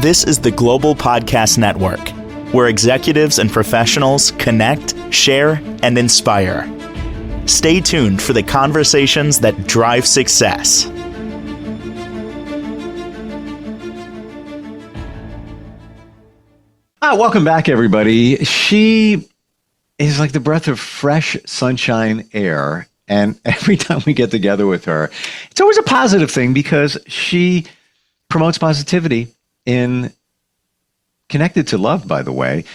This is the Global Podcast Network, where executives and professionals connect, share, and inspire. Stay tuned for the conversations that drive success. Welcome back, everybody. She is like the breath of fresh sunshine air. And every time we get together with her, it's always a positive thing because she promotes positivity in Connected to Love, by the way.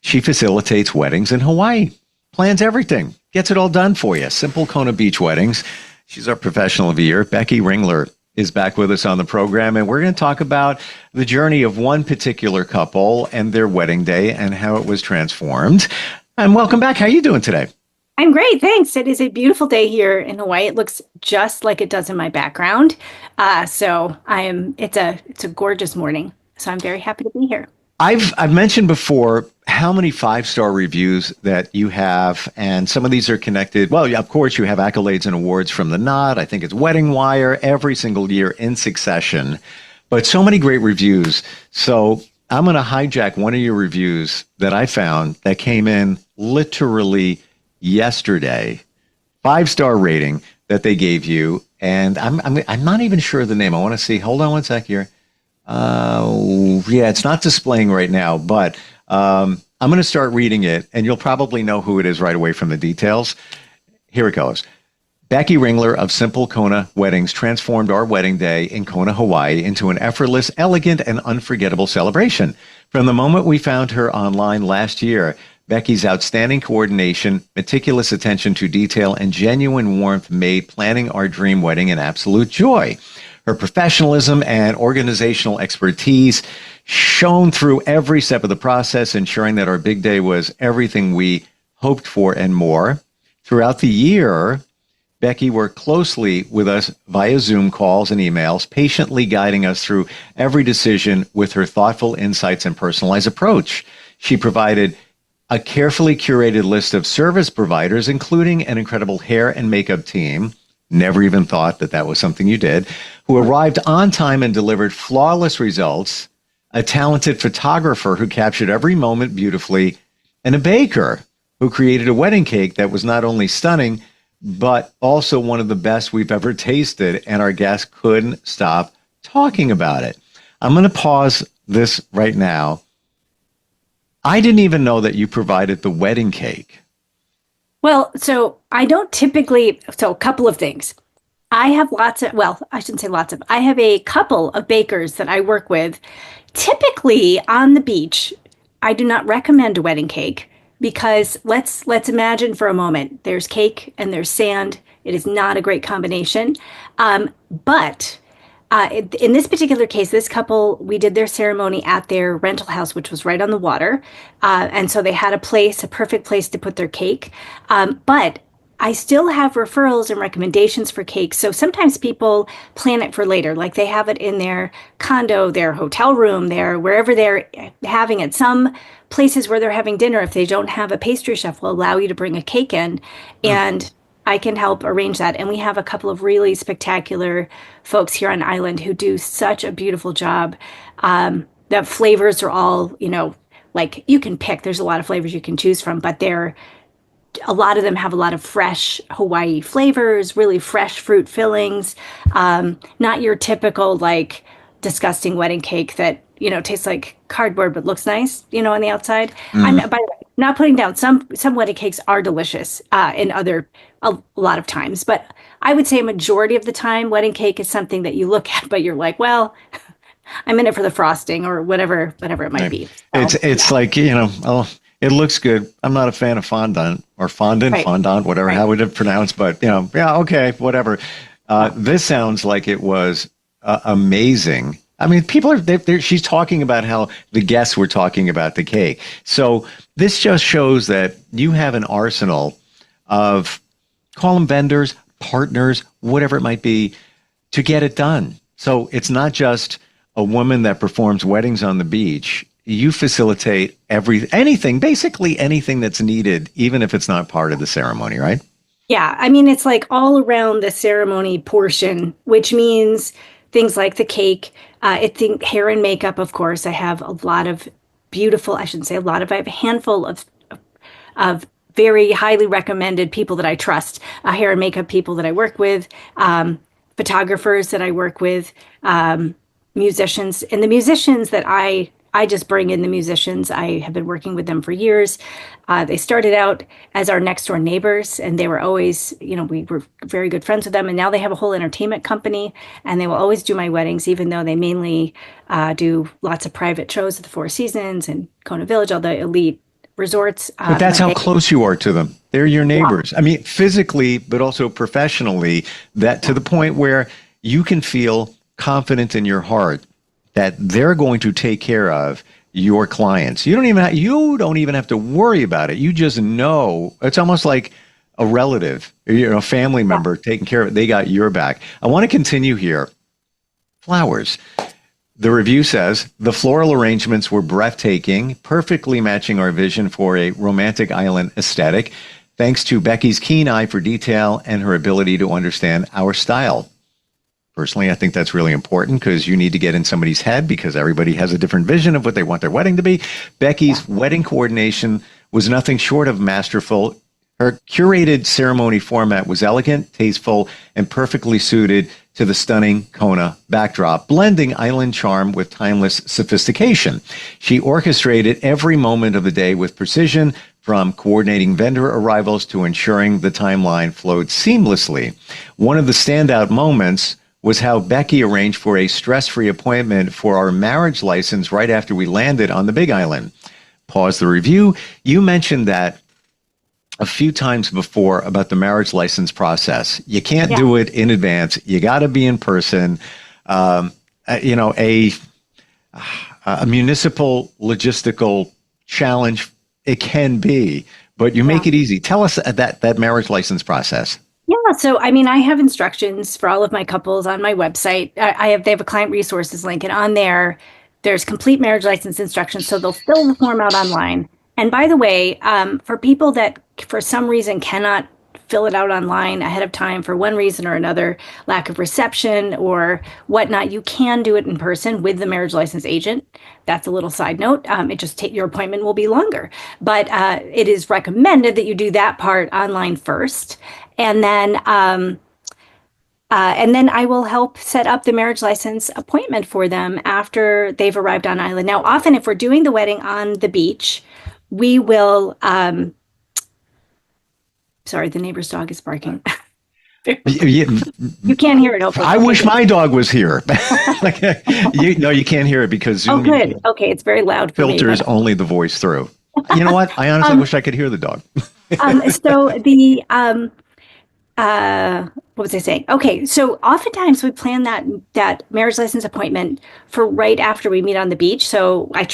She facilitates weddings in Hawaii, plans everything, gets it all done for you. Simple Kona Beach Weddings. She's our professional of the year. Becky Ringler is back with us on the program, and we're going to talk about the journey of one particular couple and their wedding day and how it was transformed. And welcome back. How are you doing today? I'm great, thanks. It is a beautiful day here in Hawaii. It looks just like it does in my background. It's a gorgeous morning. So I'm very happy to be here. I've mentioned before how many 5-star reviews that you have, and some of these are connected. Well, of course, you have accolades and awards from The Knot. I think it's Wedding Wire every single year in succession, but so many great reviews. So I'm going to hijack one of your reviews that I found that came in literally yesterday. 5-star rating that they gave you, and I'm not even sure of the name. I want to see. Hold on one sec here. It's not displaying right now, but I'm going to start reading it, and you'll probably know who it is right away from the details. Here it goes. Becky Ringler of Simple Kona Weddings transformed our wedding day in Kona, Hawaii into an effortless, elegant, and unforgettable celebration. From the moment we found her online last year, Becky's outstanding coordination, meticulous attention to detail, and genuine warmth made planning our dream wedding an absolute joy. Her professionalism and organizational expertise shone through every step of the process, ensuring that our big day was everything we hoped for and more. Throughout the year, Becky worked closely with us via Zoom calls and emails, patiently guiding us through every decision with her thoughtful insights and personalized approach. She provided a carefully curated list of service providers, including an incredible hair and makeup team. Never even thought that was something you did, who arrived on time and delivered flawless results, a talented photographer who captured every moment beautifully, and a baker who created a wedding cake that was not only stunning, but also one of the best we've ever tasted, and our guests couldn't stop talking about it. I'm going to pause this right now. I didn't even know that you provided the wedding cake. Well, so I don't typically, so a couple of things. I have I shouldn't say lots of, I have a couple of bakers that I work with. Typically on the beach, I do not recommend a wedding cake because let's imagine for a moment, there's cake and there's sand. It is not a great combination. But in this particular case, this couple, we did their ceremony at their rental house, which was right on the water. And so they had a perfect place to put their cake. But I still have referrals and recommendations for cakes. So sometimes people plan it for later, like they have it in their condo, their hotel room, wherever they're having it. Some places where they're having dinner, if they don't have a pastry chef, will allow you to bring a cake in. And I can help arrange that. And we have a couple of really spectacular folks here on island who do such a beautiful job. The flavors are all, like you can pick, there's a lot of flavors you can choose from, but a lot of them have a lot of fresh Hawaii flavors, really fresh fruit fillings, not your typical like disgusting wedding cake that, tastes like cardboard but looks nice, on the outside. By the way, not putting down, some wedding cakes are delicious a lot of times, but I would say a majority of the time, wedding cake is something that you look at, but you're like, well, I'm in it for the frosting or whatever it might be. So, it's like, it looks good. I'm not a fan of fondant or fondant, right. Fondant, whatever, how would it pronounce, but okay, whatever. This sounds like it was amazing. I mean, people she's talking about how the guests were talking about the cake. So this just shows that you have an arsenal of, call them vendors, partners, whatever it might be, to get it done. So it's not just a woman that performs weddings on the beach. You facilitate basically anything that's needed, even if it's not part of the ceremony, right? Yeah. I mean, it's like all around the ceremony portion, which means things like the cake, I think hair and makeup, of course. I have a lot of beautiful, I shouldn't say a lot of, I have a handful of very highly recommended people that I trust, hair and makeup people that I work with, photographers that I work with, musicians, and the musicians that I just bring in the musicians. I have been working with them for years. They started out as our next door neighbors, and they were always, we were very good friends with them. And now they have a whole entertainment company, and they will always do my weddings, even though they mainly do lots of private shows at the Four Seasons and Kona Village, all the elite resorts. But that's how close you are to them. They're your neighbors. Yeah. I mean, physically, but also professionally, that to the point where you can feel confident in your heart that they're going to take care of your clients. You don't even have to worry about it. You just know. It's almost like a relative, a family member taking care of it. They got your back. I want to continue here. Flowers. The review says, the floral arrangements were breathtaking, perfectly matching our vision for a romantic island aesthetic, thanks to Becky's keen eye for detail and her ability to understand our style. Personally, I think that's really important because you need to get in somebody's head because everybody has a different vision of what they want their wedding to be. Becky's wedding coordination was nothing short of masterful. Her curated ceremony format was elegant, tasteful, and perfectly suited to the stunning Kona backdrop, blending island charm with timeless sophistication. She orchestrated every moment of the day with precision, from coordinating vendor arrivals to ensuring the timeline flowed seamlessly. One of the standout moments was how Becky arranged for a stress-free appointment for our marriage license right after we landed on the Big Island. Pause the review. You mentioned that a few times before about the marriage license process. You can't do it in advance. You got to be in person. A municipal logistical challenge, it can be, but you make it easy. Tell us that marriage license process. Yeah, so I mean, I have instructions for all of my couples on my website. They have a client resources link, and on there's complete marriage license instructions. So they'll fill the form out online. And by the way, for people that for some reason cannot fill it out online ahead of time for one reason or another, lack of reception or whatnot, you can do it in person with the marriage license agent. That's a little side note. It just your appointment will be longer, but it is recommended that you do that part online first, and then I will help set up the marriage license appointment for them after they've arrived on island. Now, often if we're doing the wedding on the beach, we will. Sorry, the neighbor's dog is barking. You can't hear it. Hopefully. I wish my dog was here. You can't hear it because Zoom. Oh, good. Okay, it's very loud. Filters only the voice through. You know what? I honestly wish I could hear the dog. So the what was I saying? Okay, so oftentimes we plan that marriage license appointment for right after we meet on the beach. So I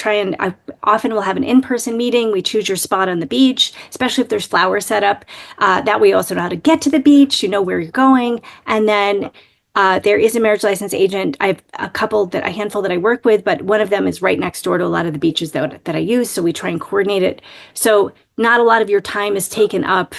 often will have an in-person meeting. We choose your spot on the beach, especially if there's flowers set up. That way you also know how to get to the beach, you know where you're going. And then there is a marriage license agent. I have a handful that I work with, but one of them is right next door to a lot of the beaches that I use. So we try and coordinate it. So not a lot of your time is taken up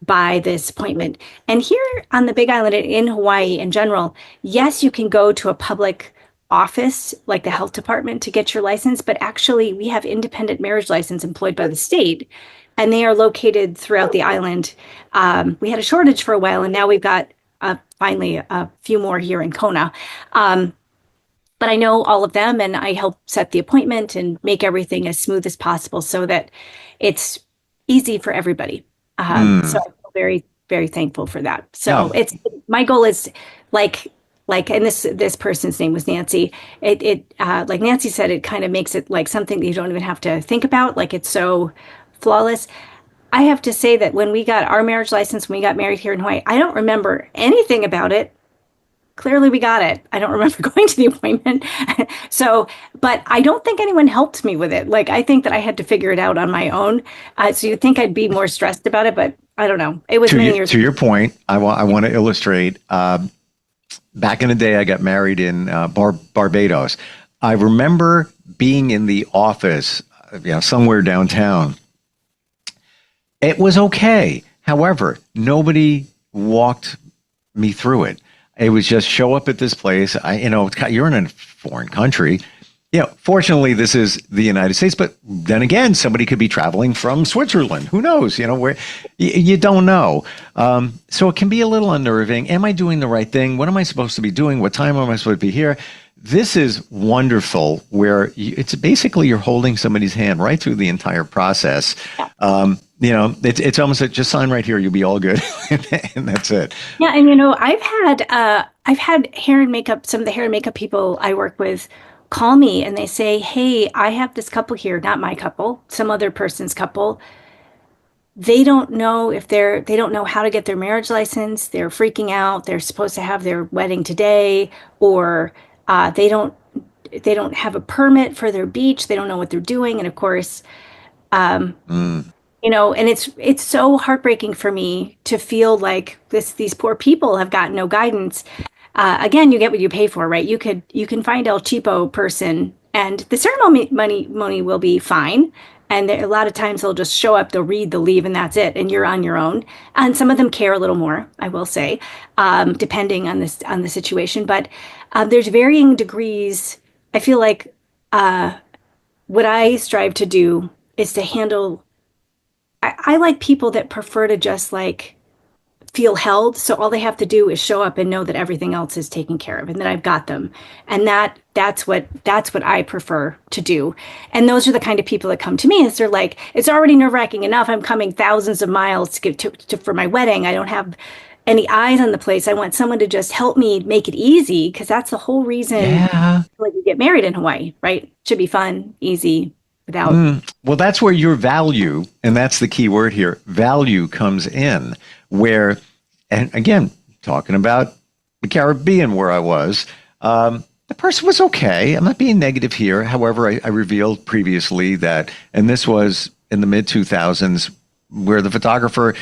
by this appointment. And here on the Big Island in Hawaii in general, yes, you can go to a public office like the health department to get your license, but actually we have independent marriage license employed by the state, and they are located throughout the island. We had a shortage for a while, and now we've got finally a few more here in Kona. But I know all of them, and I help set the appointment and make everything as smooth as possible so that it's easy for everybody. So I feel very, very thankful for that. So my goal is like, and this person's name was Nancy. It like Nancy said, it kind of makes it like something that you don't even have to think about. Like it's so flawless. I have to say that when we got our marriage license, when we got married here in Hawaii, I don't remember anything about it. Clearly we got it. I don't remember going to the appointment. But I don't think anyone helped me with it. Like, I think that I had to figure it out on my own. So you'd think I'd be more stressed about it, but I don't know. It was many years ago. To your point, I want to illustrate. Back in the day, I got married in Barbados. I remember being in the office, somewhere downtown. It was okay. However, nobody walked me through it. It was just show up at this place. You're in a foreign country. Fortunately, this is the United States, but then again, somebody could be traveling from Switzerland. Who knows? Where you don't know. So it can be a little unnerving. Am I doing the right thing? What am I supposed to be doing? What time am I supposed to be here? This is wonderful where it's basically you're holding somebody's hand right through the entire process. It's almost like just sign right here. You'll be all good. And that's it. Yeah. And, I've had hair and makeup, some of the hair and makeup people I work with call me and they say, hey, I have this couple here, not my couple, some other person's couple. They don't know they don't know how to get their marriage license. They're freaking out. They're supposed to have their wedding today, or they don't have a permit for their beach. They don't know what they're doing. And of course, and it's so heartbreaking for me to feel like these poor people have gotten no guidance. Again, you get what you pay for, right? You can find El Cheapo person, and the ceremony money will be fine. And a lot of times they'll just show up, they'll read, they'll leave, and that's it. And you're on your own. And some of them care a little more, I will say, depending on the situation. But there's varying degrees. I feel like what I strive to do is to handle. I like people that prefer to just feel held. So all they have to do is show up and know that everything else is taken care of and that I've got them. And that's what I prefer to do. And those are the kind of people that come to me. Is they're like, it's already nerve-wracking enough. I'm coming thousands of miles to get to for my wedding. I don't have any eyes on the place. I want someone to just help me make it easy, because that's the whole reason you get married in Hawaii, right? It should be fun, easy, without. Well, that's where your value, and that's the key word here, value comes in. Where, and again, talking about the Caribbean where I was, the person was okay. I'm not being negative here. However, I revealed previously that, and this was in the mid-2000s, where the photographer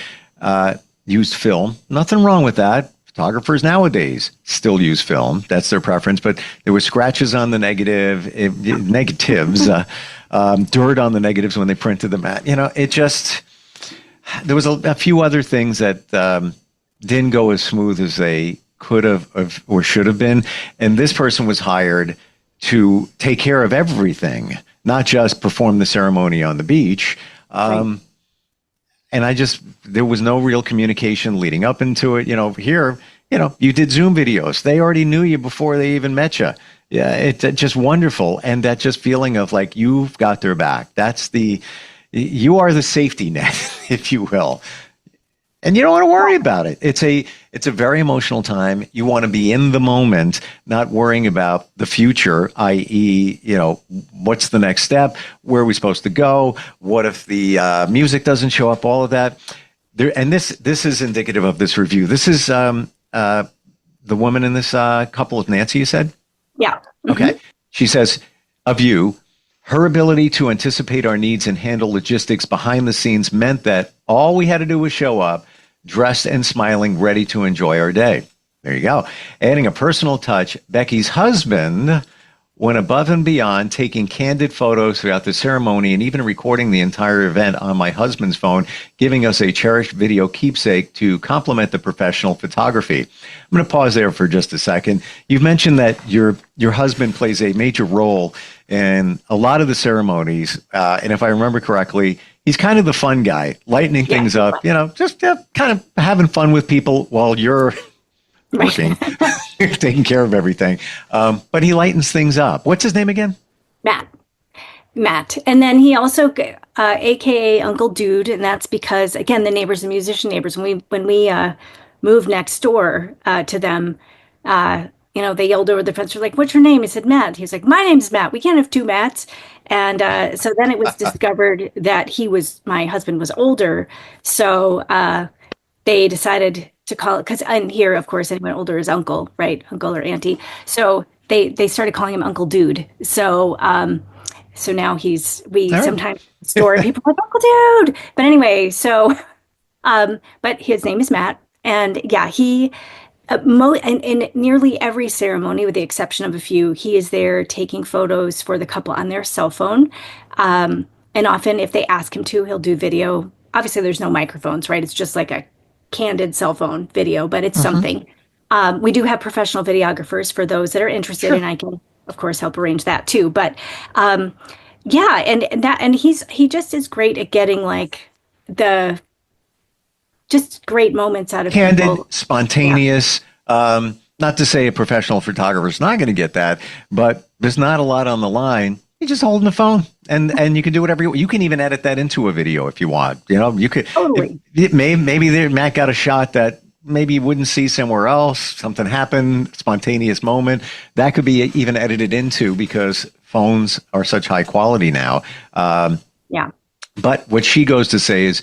used film. Nothing wrong with that. Photographers nowadays still use film. That's their preference. But there were scratches on the negatives, dirt on the negatives when they printed them out. It just... There was a few other things that didn't go as smooth as they could have or should have been. And this person was hired to take care of everything, not just perform the ceremony on the beach. Right. And there was no real communication leading up into it. Here, you did Zoom videos. They already knew you before they even met you. Yeah, it's just wonderful. And that just feeling of you've got their back. You are the safety net, if you will. And you don't want to worry about it. It's a very emotional time. You want to be in the moment, not worrying about the future, i.e., what's the next step? Where are we supposed to go? What if the music doesn't show up? All of that. And this is indicative of this review. This is the woman in this couple with Nancy, you said? Yeah. Mm-hmm. Okay. She says, of you, her ability to anticipate our needs and handle logistics behind the scenes meant that all we had to do was show up, dressed and smiling, ready to enjoy our day. There you go. Adding a personal touch, Becky's husband went above and beyond, taking candid photos throughout the ceremony and even recording the entire event on my husband's phone, giving us a cherished video keepsake to complement the professional photography. I'm going to pause there for just a second. You've mentioned that your husband plays a major role in a lot of the ceremonies, and if I remember correctly, he's kind of the fun guy, lightening things up, just kind of having fun with people while you're working, taking care of everything. But he lightens things up. What's his name again? Matt. And then he also, AKA Uncle Dude. And that's because, again, the neighbors, the musician neighbors, when we moved next door to them, they yelled over the fence. They're like, "What's your name?" He said, "Matt." He's like, "My name's Matt. We can't have two Matts." And so then it was discovered that my husband was older. So they decided to call it, and here, of course, anyone older is uncle, right? Uncle or auntie. So they started calling him Uncle Dude. So now sometimes store people like Uncle Dude. But anyway, so but his name is Matt, and yeah, he. In nearly every ceremony, with the exception of a few, he is there taking photos for the couple on their cell phone. And often, if they ask him to, he'll do video. Obviously, there's no microphones, right? It's just like a candid cell phone video, but it's something. We do have professional videographers for those that are interested, Sure. and I can, of course, help arrange that too. But yeah, and he just is great at getting like the just great moments out of Candid, people. Yeah. spontaneous. Not to say a professional photographer's not going to get that, but there's not a lot on the line. You're just holding the phone, and you can do whatever you can even edit that into a video if you want. You could. Totally. Maybe Matt got a shot that maybe you wouldn't see somewhere else. Something happened, spontaneous moment that could be even edited into because phones are such high quality now. Yeah. But what she goes to say is,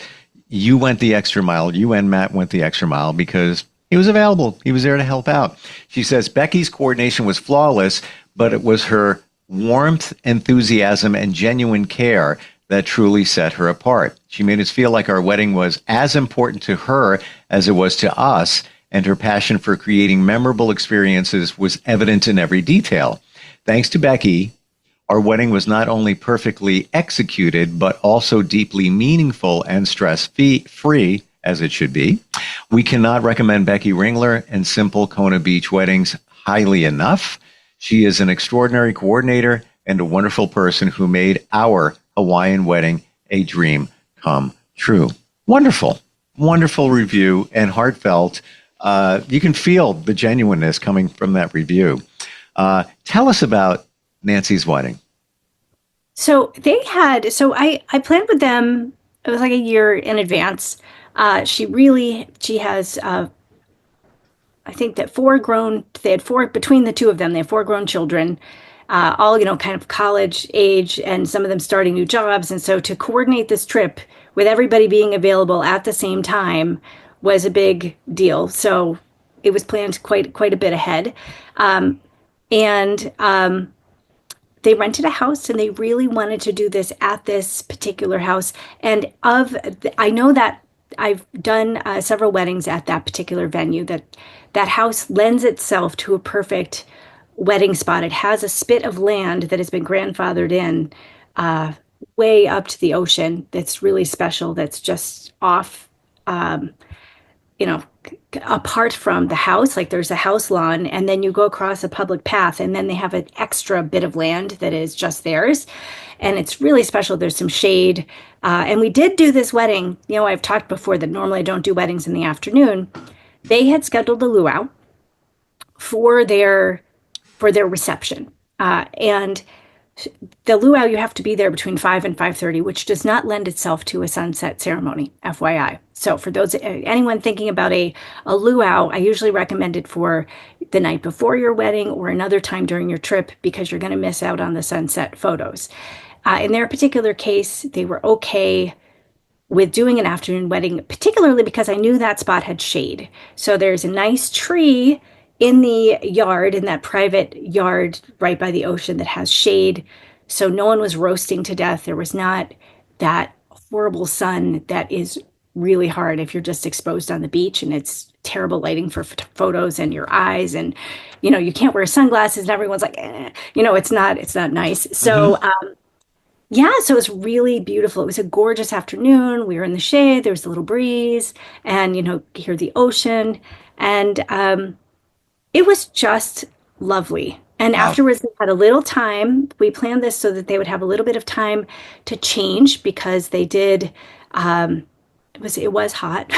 you went the extra mile. You and Matt went the extra mile because he was available. He was there to help out. She says Becky's coordination was flawless, but it was her warmth, enthusiasm, and genuine care that truly set her apart. She made us feel like our wedding was as important to her as it was to us, and her passion for creating memorable experiences was evident in every detail. Thanks to Becky, our wedding was not only perfectly executed, but also deeply meaningful and stress-free, as it should be. We cannot recommend Becky Ringler and Simple Kona Beach Weddings highly enough. She is an extraordinary coordinator and a wonderful person who made our Hawaiian wedding a dream come true. Wonderful, wonderful review and heartfelt. You can feel the genuineness coming from that review. Tell us about Nancy's wedding. So I planned with them, it was like a year in advance. She has, I think that between the two of them, they have 4 grown children, all, kind of college age, and some of them starting new jobs. And so to coordinate this trip with everybody being available at the same time was a big deal. So it was planned quite a bit ahead. They rented a house and they really wanted to do this at this particular house. And I know that I've done several weddings at that particular venue. That house lends itself to a perfect wedding spot. It has a spit of land that has been grandfathered in way up to the ocean. That's really special. That's just off, apart from the house. Like there's a house lawn, and then you go across a public path, and then they have an extra bit of land that is just theirs. And it's really special. There's some shade. And we did do this wedding. I've talked before that normally I don't do weddings in the afternoon. They had scheduled a luau for their reception. And the luau, you have to be there between 5 and 5:30, which does not lend itself to a sunset ceremony, FYI. So for anyone thinking about a luau, I usually recommend it for the night before your wedding or another time during your trip, because you're going to miss out on the sunset photos. In their particular case, they were okay with doing an afternoon wedding, particularly because I knew that spot had shade. So there's a nice tree in the yard, in that private yard right by the ocean, that has shade. So no one was roasting to death. There was not that horrible sun that is really hard if you're just exposed on the beach, and it's terrible lighting for photos and your eyes, and you can't wear sunglasses, and everyone's like, it's not nice. So so it was really beautiful. It was a gorgeous afternoon. We were in the shade. There was a little breeze, and hear the ocean, and it was just lovely. And afterwards, they had a little time. We planned this so that they would have a little bit of time to change, because they did. It was hot,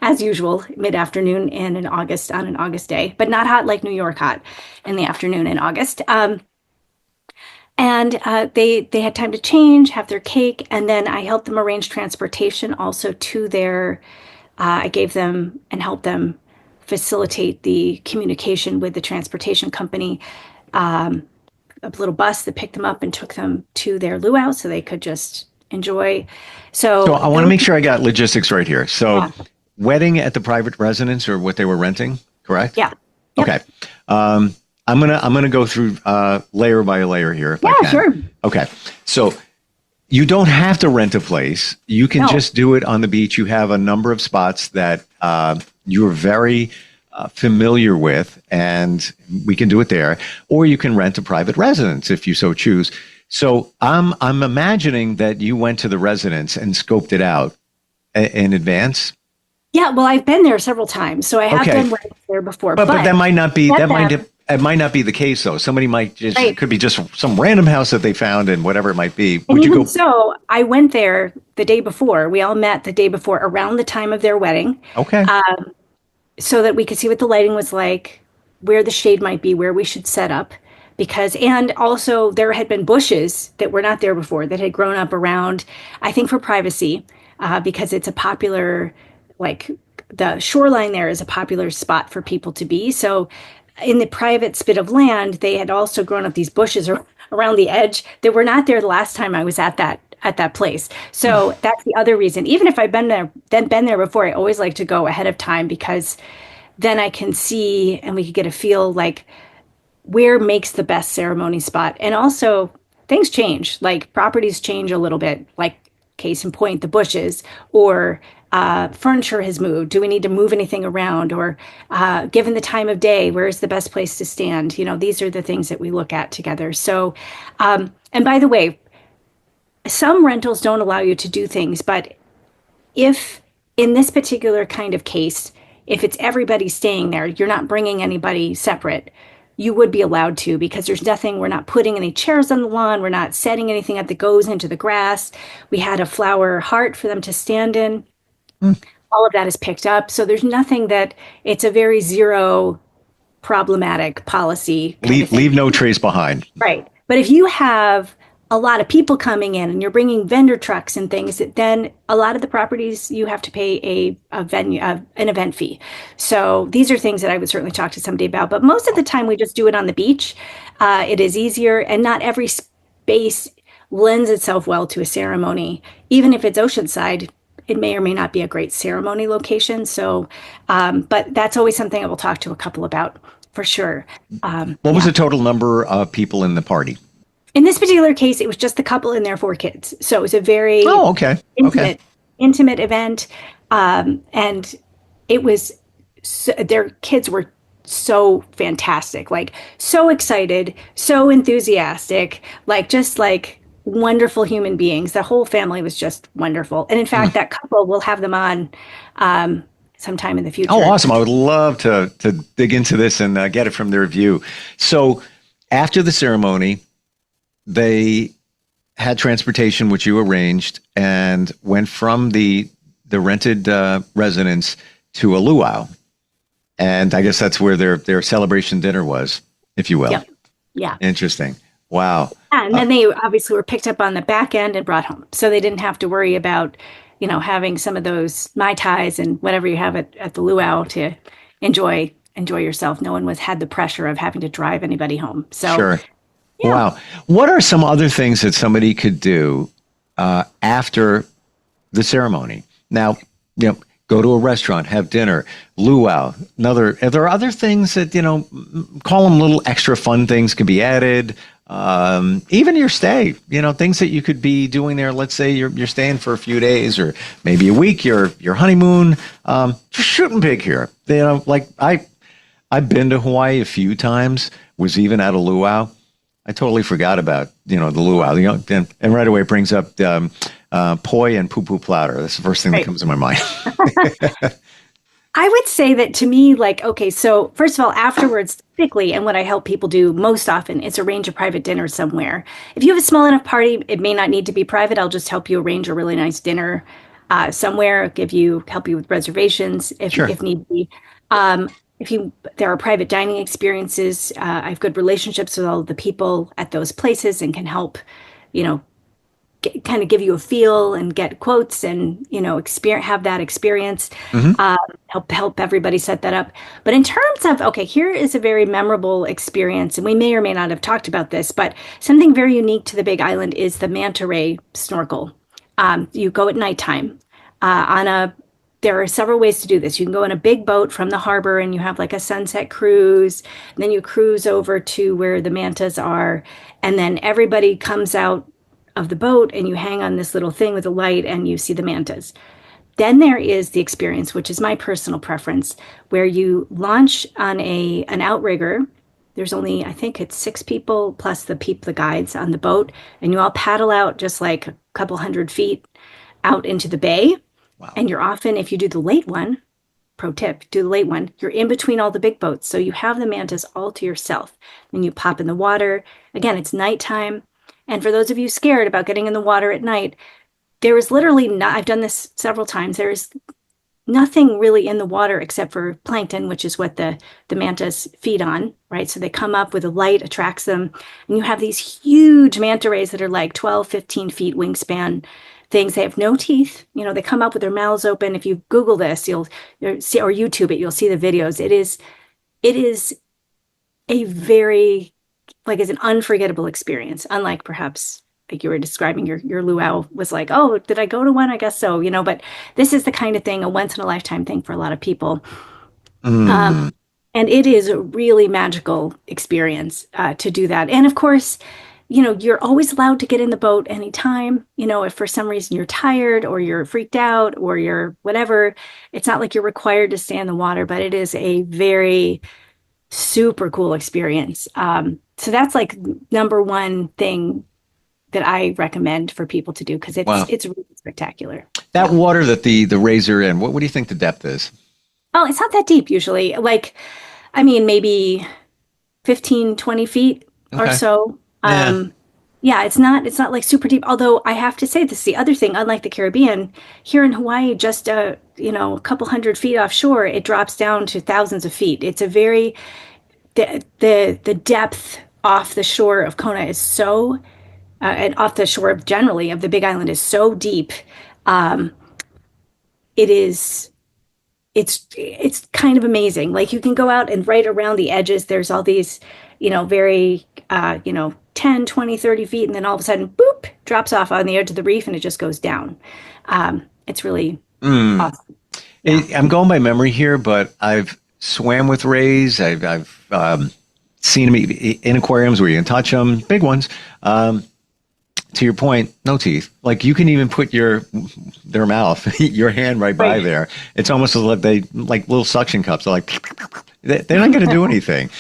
as usual, mid-afternoon and on an August day, but not hot like New York hot in the afternoon in August. And they had time to change, have their cake, and then I helped them arrange transportation also to their. I gave them and helped them facilitate the communication with the transportation company, a little bus that picked them up and took them to their luau so they could just enjoy. So I want to make sure I got logistics right here. So wedding at the private residence, or what they were renting, correct? Yeah. Yep. Okay. I'm gonna go through layer by layer here if I can. Sure. Okay. So you don't have to rent a place. You can just do it on the beach. You have a number of spots that you're very familiar with, and we can do it there. Or you can rent a private residence if you so choose. So I'm imagining that you went to the residence and scoped it out in advance. Yeah, well, I've been there several times, so I have Okay. done weddings there before. But that might not be Get them. it might not be the case though. Somebody might just Right. it could be just some random house that they found and whatever it might be. And Would you even go? so, I went there the day before. We all met the day before around the time of their wedding, Okay. so that we could see what the lighting was like, where the shade might be, where we should set up. And also there had been bushes that were not there before that had grown up around, I think for privacy, because it's a popular, like the shoreline there is a popular spot for people to be. So in the private spit of land, they had also grown up these bushes around the edge that were not there the last time I was at that place. So that's the other reason. Even if I've been there before, I always like to go ahead of time because then I can see and we could get a feel like where makes the best ceremony spot. And also things change, like properties change a little bit, like case in point, the bushes or furniture has moved. Do we need to move anything around? Or given the time of day, where is the best place to stand? These are the things that we look at together. So, and by the way, some rentals don't allow you to do things, but if in this particular kind of case, if it's everybody staying there, you're not bringing anybody separate, you would be allowed to because we're not putting any chairs on the lawn. We're not setting anything up that goes into the grass. We had a flower heart for them to stand in. All of that is picked up. So there's nothing it's a very zero problematic policy. Leave no trace behind. Right. But if you have a lot of people coming in and you're bringing vendor trucks and things, then a lot of the properties you have to pay an event fee. So these are things that I would certainly talk to somebody about. But most of the time we just do it on the beach. It is easier, and not every space lends itself well to a ceremony. Even if it's oceanside, it may or may not be a great ceremony location. So, but that's always something I will talk to a couple about for sure. What was the total number of people in the party? In this particular case, it was just the couple and their 4 kids. So it was a very intimate event. And it was, their kids were so fantastic, like so excited, so enthusiastic, just wonderful human beings. The whole family was just wonderful. And in fact, that couple, will have them on sometime in the future. Oh, awesome. I would love to dig into this and get it from their view. So after the ceremony, they had transportation, which you arranged, and went from the rented residence to a luau. And I guess that's where their celebration dinner was, if you will. Yep. Yeah. Interesting. Wow. And then they obviously were picked up on the back end and brought home. So they didn't have to worry about, having some of those Mai Tais and whatever you have at the luau to enjoy yourself. No one had the pressure of having to drive anybody home. So sure. Yeah. Wow. What are some other things that somebody could do after the ceremony? Now, go to a restaurant, have dinner, luau. Are there other things that, call them little extra fun things could be added? Even your stay, things that you could be doing there. Let's say you're staying for a few days or maybe a week, your honeymoon, just shooting big here. I've been to Hawaii a few times, was even at a luau. I totally forgot about, the luau, and right away it brings up poi and poo-poo platter. That's the first thing that comes to my mind. I would say that to me, so first of all, afterwards, typically, and what I help people do most often is arrange a private dinner somewhere. If you have a small enough party, it may not need to be private. I'll just help you arrange a really nice dinner somewhere, help you with reservations if need be. There are private dining experiences, I have good relationships with all of the people at those places and can help, kind of give you a feel and get quotes and, have that experience, help everybody set that up. But in terms of, here is a very memorable experience, and we may or may not have talked about this, but something very unique to the Big Island is the manta ray snorkel. You go at nighttime there are several ways to do this. You can go in a big boat from the harbor and you have a sunset cruise. And then you cruise over to where the mantas are. And then everybody comes out of the boat and you hang on this little thing with a light and you see the mantas. Then there is the experience, which is my personal preference, where you launch on an outrigger. There's only, I think it's 6 people plus the guides on the boat. And you all paddle out just a couple 100 feet out into the bay. Wow. And you're often, if you do the late one, pro tip, do the late one. You're in between all the big boats. So you have the mantis all to yourself. Then you pop in the water. Again, it's nighttime. And for those of you scared about getting in the water at night, there is literally not, I've done this several times. There is nothing really in the water except for plankton, which is what the mantas feed on, right? So they come up with a light, attracts them. And you have these huge manta rays that are like 12, 15 feet wingspan things. They have no teeth. They come up with their mouths open. If you Google this, you'll see, or YouTube it, you'll see the videos. It is a very, like, it's an unforgettable experience. Unlike perhaps like you were describing your luau was like, oh, did I go to one? I guess so, but this is the kind of thing, a once in a lifetime thing for a lot of people. And it is a really magical experience to do that. And of course, you're always allowed to get in the boat anytime. If for some reason you're tired or you're freaked out or you're whatever, it's not like you're required to stay in the water, but it is a very super cool experience. So that's like number one thing that I recommend for people to do, because it's really spectacular. That water that the rays are in, what do you think the depth is? Oh, it's not that deep usually. Like, I mean, maybe 15, 20 feet or so. Yeah, it's not like super deep. Although I have to say, this is the other thing, unlike the Caribbean, here in Hawaii, just a couple hundred feet offshore, it drops down to thousands of feet. It's a very the depth off the shore of Kona is so and off the shore generally of the Big Island is so deep. It's kind of amazing. Like, you can go out and right around the edges, there's all these, very, 10, 20, 30 feet. And then all of a sudden, boop, drops off on the edge of the reef and it just goes down. It's really awesome. Yeah. I'm going by memory here, but I've swam with rays. I've seen them in aquariums where you can touch them, big ones. To your point, no teeth. Like, you can even put their mouth, your hand right by there. It's almost like like little suction cups. They're like, they're not going to do anything.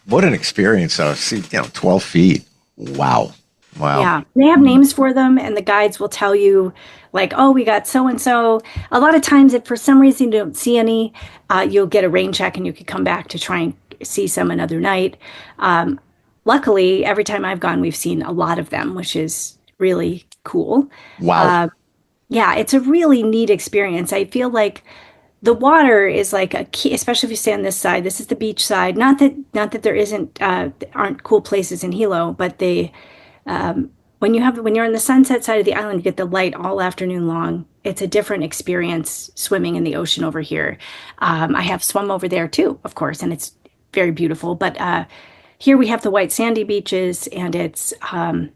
What an experience, though. See, 12 feet. Wow. Yeah. They have names for them, and the guides will tell you, like, oh, we got so-and-so. A lot of times, if for some reason you don't see any, you'll get a rain check and you could come back to try and see some another night. Luckily, every time I've gone, we've seen a lot of them, which is really cool. Wow. Yeah, it's a really neat experience. I feel like the water is like a key, especially if you stay on this side. This is the beach side. Not that there aren't cool places in Hilo, but when you're on the sunset side of the island, you get the light all afternoon long. It's a different experience swimming in the ocean over here. I have swum over there too, of course, and it's very beautiful. But here we have the white sandy beaches, and it's our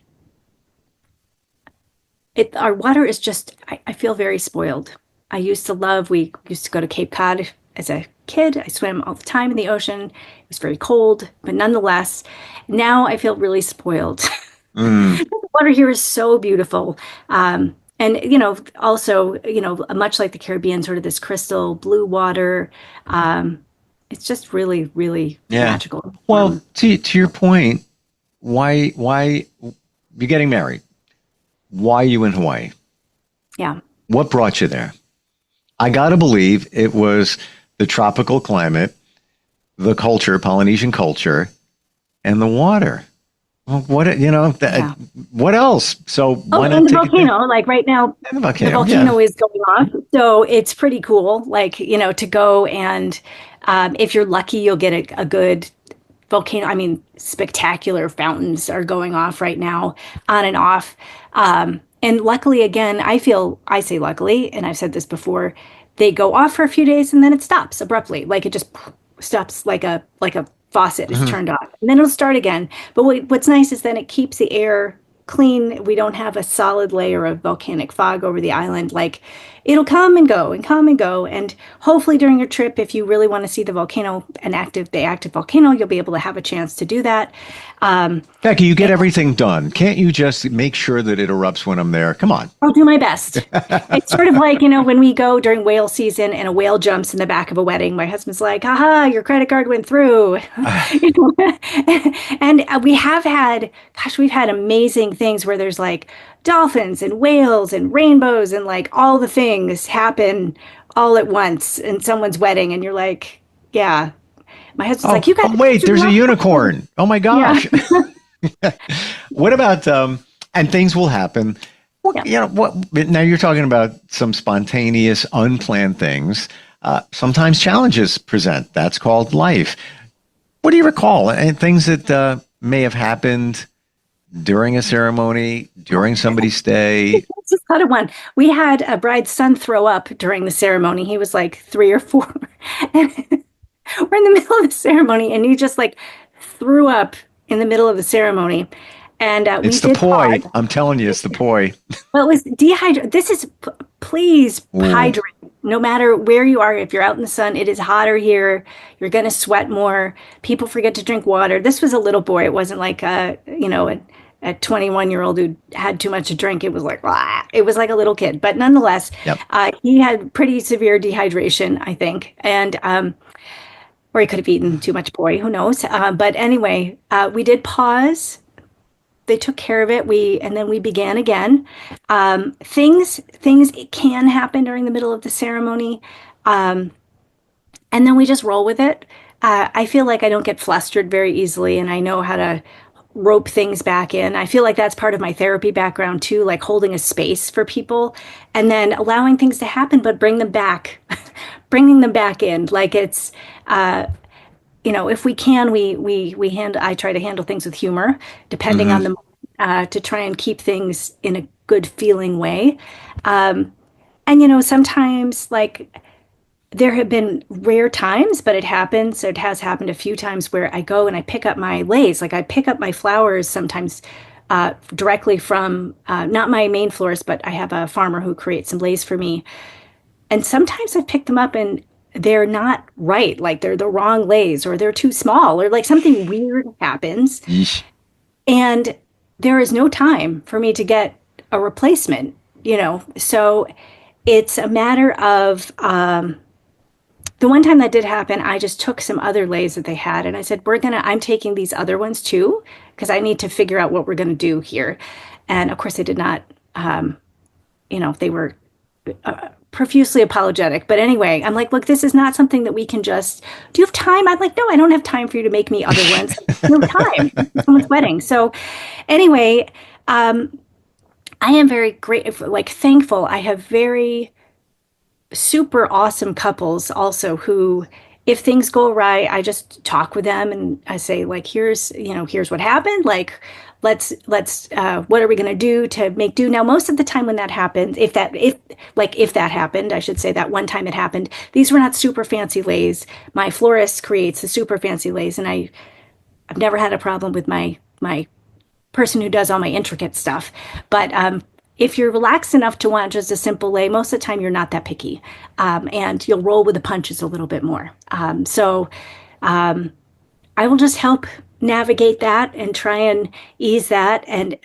water is just, I feel very spoiled. We used to go to Cape Cod as a kid. I swam all the time in the ocean. It was very cold, but nonetheless, now I feel really spoiled. The water here is so beautiful. And, also, much like the Caribbean, sort of this crystal blue water. It's just really, really magical. Well, to your point, why you're getting married? Why are you in Hawaii? Yeah. What brought you there? I got to believe it was the tropical climate, the culture, Polynesian culture, and the water. Well, what else? So why not and the take volcano, like right now, the volcano is going off. So it's pretty cool, like, to go and if you're lucky, you'll get a good volcano. I mean, spectacular fountains are going off right now, on and off. And luckily, again, I say luckily, and I've said this before, they go off for a few days and then it stops abruptly. Like, it just stops like a faucet is turned off, and then it'll start again. But what's nice is then it keeps the air clean. We don't have a solid layer of volcanic fog over the island. Like, it'll come and go and come and go. And hopefully during your trip, if you really want to see the volcano, the active volcano, you'll be able to have a chance to do that. Becky, you get everything done. Can't you just make sure that it erupts when I'm there? Come on. I'll do my best. It's sort of like, when we go during whale season and a whale jumps in the back of a wedding, my husband's like, haha, your credit card went through. And we've had amazing things where there's like dolphins and whales and rainbows and like all the things. things happen all at once in someone's wedding, and you're like, yeah. My husband's like, you got. Oh, wait, there's a unicorn. Oh my gosh. Yeah. What about and things will happen. Yeah. What now you're talking about some spontaneous, unplanned things. Sometimes challenges present. That's called life. What do you recall? And things that may have happened during a ceremony, during somebody's stay? Let's just cut it one. We had a bride's son throw up during the ceremony. He was like 3 or 4. And we're in the middle of the ceremony, and he just like threw up in the middle of the ceremony. And it's the poi. I'm telling you, it's the poi. Well, it was dehydrated. This is, please hydrate. No matter where you are, if you're out in the sun, it is hotter here. You're going to sweat more. People forget to drink water. This was a little boy. It wasn't like a 21-year-old who had too much to drink. It was like, it was like a little kid. But nonetheless, yep. He had pretty severe dehydration, I think. And, or he could have eaten too much poi, who knows? But anyway, we did pause. They took care of it. And then we began again. Things can happen during the middle of the ceremony. And then we just roll with it. I feel like I don't get flustered very easily, and I know how to rope things back in. I feel like that's part of my therapy background too, like holding a space for people and then allowing things to happen, but bringing them back in. Like it's, if we can, I try to handle things with humor, depending on the moment, to try and keep things in a good feeling way. And sometimes like there have been rare times, but it happens. It has happened a few times where I go and I pick up my leis. Like I pick up my flowers sometimes directly from, not my main florist, but I have a farmer who creates some leis for me. And sometimes I've picked them up and they're not right. Like they're the wrong leis, or they're too small, or like something weird happens. Yeesh. And there is no time for me to get a replacement, So it's a matter of, the one time that did happen, I just took some other leis that they had, and I said, I'm taking these other ones too, because I need to figure out what we're going to do here. And of course they did not, they were profusely apologetic. But anyway, I'm like, look, this is not something that we can do you have time? I'm like, no, I don't have time for you to make me other ones. No time. It's someone's wedding. So anyway, I am very thankful. I have very super awesome couples also who, if things go awry, I just talk with them and I say, like, here's what happened. Like, let's what are we going to do to make do? Now, most of the time when that happens, if that happened, I should say that one time it happened, these were not super fancy leis. My florist creates the super fancy leis, and I've never had a problem with my person who does all my intricate stuff. But if you're relaxed enough to want just a simple lei, most of the time you're not that picky, and you'll roll with the punches a little bit more. So I will just help navigate that and try and ease that. And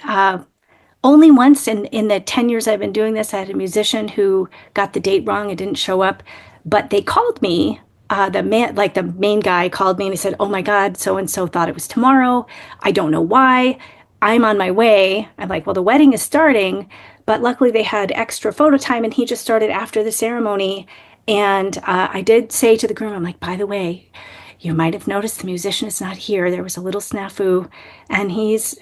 only once in the 10 years I've been doing this, I had a musician who got the date wrong and didn't show up, but they called me. The main guy called me and he said, "Oh my God, so-and-so thought it was tomorrow. I don't know why. I'm on my way." I'm like, well, the wedding is starting, but luckily they had extra photo time and he just started after the ceremony. And I did say to the groom, I'm like, by the way, you might have noticed the musician is not here. There was a little snafu, and he's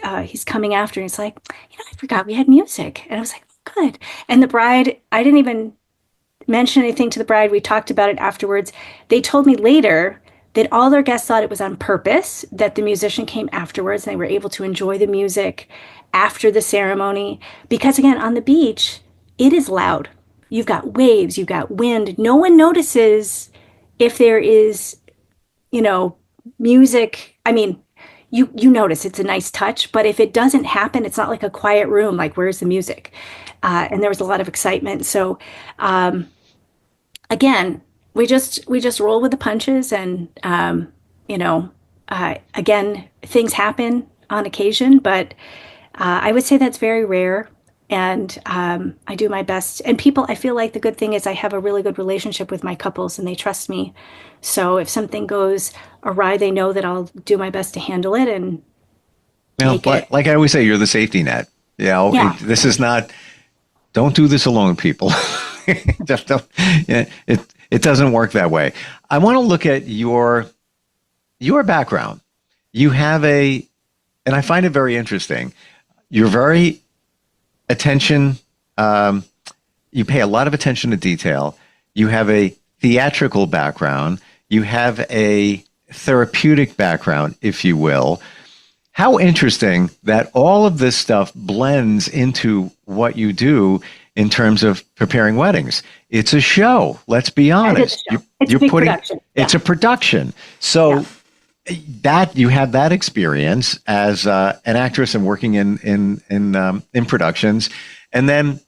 coming after. And he's like, I forgot we had music. And I was like, good. And the bride, I didn't even mention anything to the bride. We talked about it afterwards. They told me later that all their guests thought it was on purpose, that the musician came afterwards and they were able to enjoy the music after the ceremony. Because again, on the beach, it is loud. You've got waves, you've got wind. No one notices if there is, music. I mean, you notice it's a nice touch, but if it doesn't happen, it's not like a quiet room, like where's the music? And there was a lot of excitement. So again, we just roll with the punches, and again, things happen on occasion, but I would say that's very rare. And I do my best. And people, I feel like the good thing is I have a really good relationship with my couples, and they trust me. So if something goes awry, they know that I'll do my best to handle it. And like I always say, you're the safety net. Yeah. This is not. Don't do this alone, people. Yeah, it doesn't work that way. I want to look at your background. You have and I find it very interesting. You're very attention. You pay a lot of attention to detail. You have a theatrical background. You have a therapeutic background, if you will. How interesting that all of this stuff blends into what you do in terms of preparing weddings. It's a show. Let's be honest. It's a big production. It's a production. So that you have that experience as an actress and working in productions, and then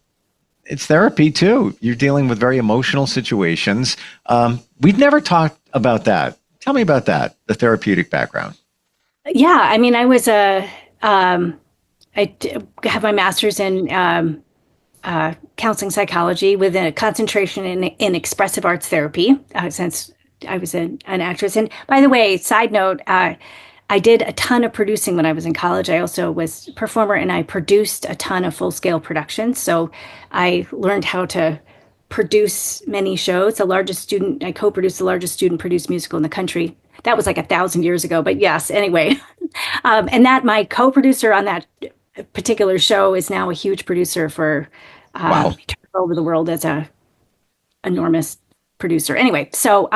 it's therapy too. You're dealing with very emotional situations. We've never talked about that. Tell me about that, the therapeutic background. Yeah, I mean, I have my master's in counseling psychology with a concentration in expressive arts therapy, since I was an actress. And by the way, side note, I did a ton of producing when I was in college. I also was a performer, and I produced a ton of full-scale productions. So I learned how to produce many shows. I co-produced the largest student-produced musical in the country. That was like 1,000 years ago, but yes, anyway. And that my co-producer on that particular show is now a huge producer for Wow. over the world as a enormous producer. Anyway, so,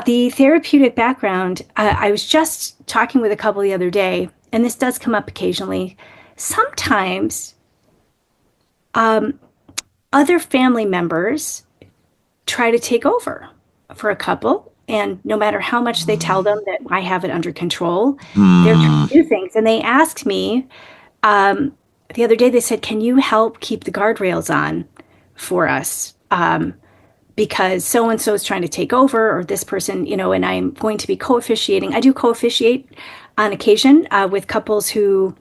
the therapeutic background, I was just talking with a couple the other day, and this does come up occasionally. Sometimes other family members try to take over for a couple, and no matter how much they tell them that I have it under control, they're trying to do things. And they asked me the other day, they said, can you help keep the guardrails on for us? Because so-and-so is trying to take over, or this person, and I'm going to be co-officiating. I do co-officiate on occasion with couples who,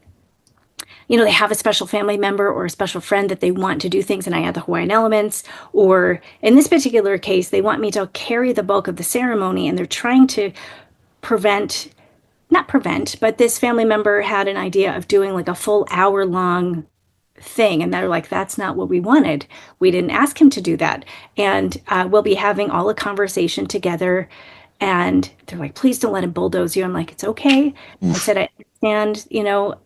they have a special family member or a special friend that they want to do things, and I add the Hawaiian elements. Or in this particular case, they want me to carry the bulk of the ceremony, and they're trying to not prevent, but this family member had an idea of doing like a full hour-long thing, and they're like, that's not what we wanted. We didn't ask him to do that. And we'll be having all a conversation together, and they're like, please don't let him bulldoze you. I'm like, it's okay. I said, I understand,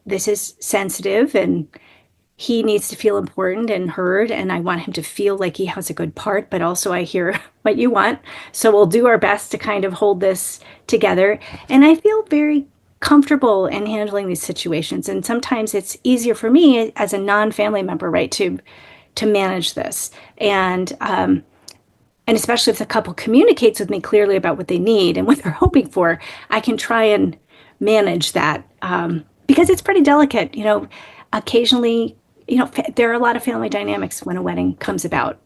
this is sensitive, and he needs to feel important and heard, and I want him to feel like he has a good part, but also I hear what you want. So we'll do our best to kind of hold this together. And I feel very comfortable in handling these situations. And sometimes it's easier for me as a non-family member, right, to manage this. And especially if the couple communicates with me clearly about what they need and what they're hoping for, I can try and manage that because it's pretty delicate. Occasionally, there are a lot of family dynamics when a wedding comes about.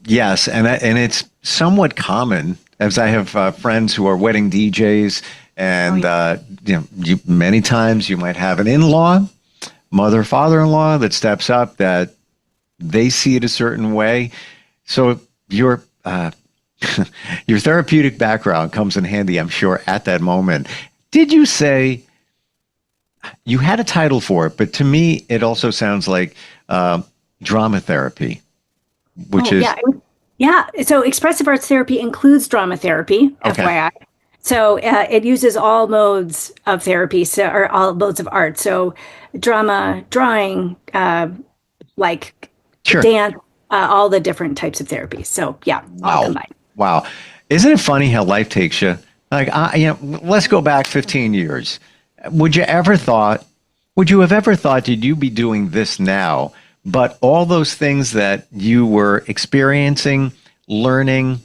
Yes, and it's somewhat common, as I have friends who are wedding DJs, and many times you might have an in-law, mother, father-in-law that steps up, that they see it a certain way. So your therapeutic background comes in handy, I'm sure, at that moment. Did you say you had a title for it? But to me, it also sounds like drama therapy, which is So expressive arts therapy includes drama therapy, okay. FYI. So it uses all modes of therapy, or all modes of art. So drama, drawing, Sure. dance, all the different types of therapy. So all combined. Wow. Isn't it funny how life takes you? Like, let's go back 15 years. Would you have ever thought that you'd be doing this now, but all those things that you were experiencing, learning,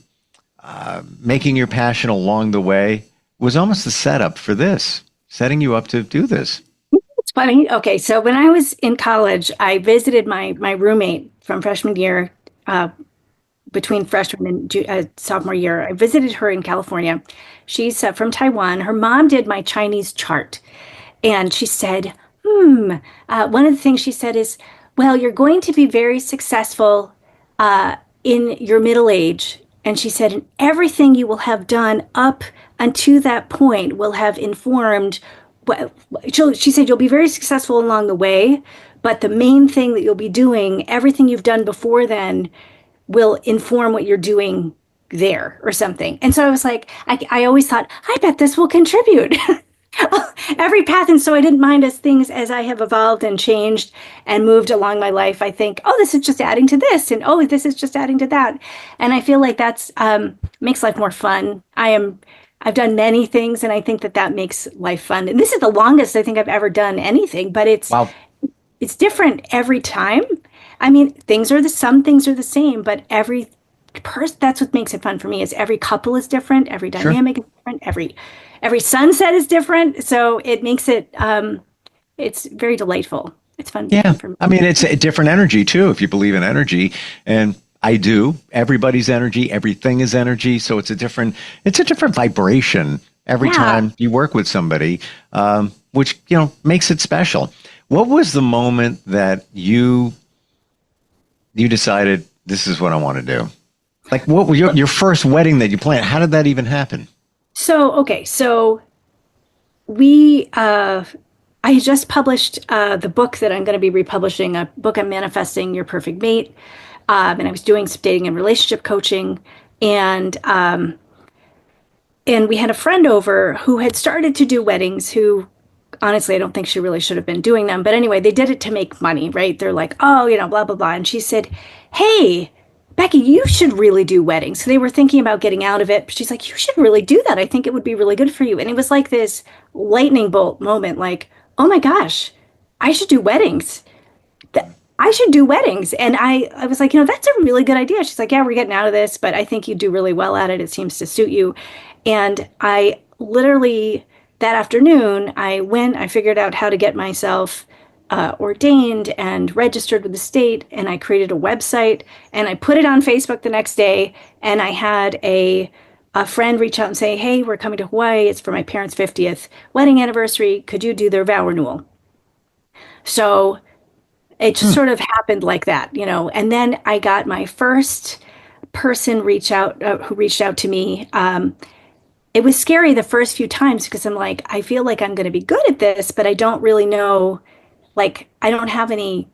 making your passion along the way was almost the setup for this, setting you up to do this? It's funny. Okay, so when I was in college, I visited my roommate from freshman year, between freshman and sophomore year. I visited her in California. She's from Taiwan. Her mom did my Chinese chart. And she said, one of the things she said is, well, you're going to be very successful in your middle age. And she said, and everything you will have done up until that point will have informed. She said, you'll be very successful along the way, but the main thing that you'll be doing, everything you've done before then will inform what you're doing there or something. And so I was like, I always thought, I bet this will contribute. Every path. And so I didn't mind as I have evolved and changed and moved along my life. I think, oh, this is just adding to this. And oh, this is just adding to that. And I feel like that's makes life more fun. I've done many things, and I think that makes life fun. And this is the longest I think I've ever done anything, but it's different every time. I mean, some things are the same, but every person, that's what makes it fun for me, is every couple is different, every dynamic is different, every sunset is different. So it makes it, it's very delightful. It's fun. Yeah. For me. I mean, it's a different energy too, if you believe in energy. And I do. Everybody's energy, everything is energy. So it's a different vibration every time you work with somebody, which, makes it special. What was the moment that you decided this is what I want to do? Like, what was your first wedding that you planned? How did that even happen? So we, I had just published the book that I'm going to be republishing, a book on manifesting your perfect mate. And I was doing some dating and relationship coaching, and we had a friend over who had started to do weddings, who honestly, I don't think she really should have been doing them. But anyway, they did it to make money, right? They're like, oh, blah, blah, blah. And she said, hey, Becky, you should really do weddings. So they were thinking about getting out of it. But she's like, you should really do that. I think it would be really good for you. And it was like this lightning bolt moment, like, oh my gosh, I should do weddings. I should do weddings. And I was like, that's a really good idea. She's like, yeah, we're getting out of this, but I think you do really well at it. It seems to suit you. And I literally, that afternoon, I figured out how to get myself ordained and registered with the state. And I created a website, and I put it on Facebook the next day. And I had a friend reach out and say, hey, we're coming to Hawaii. It's for my parents' 50th wedding anniversary. Could you do their vow renewal? So it just sort of happened like that, and then I got my first person who reached out to me. It was scary the first few times, because I'm like, I feel like I'm going to be good at this, but I don't really know, like, I don't have any,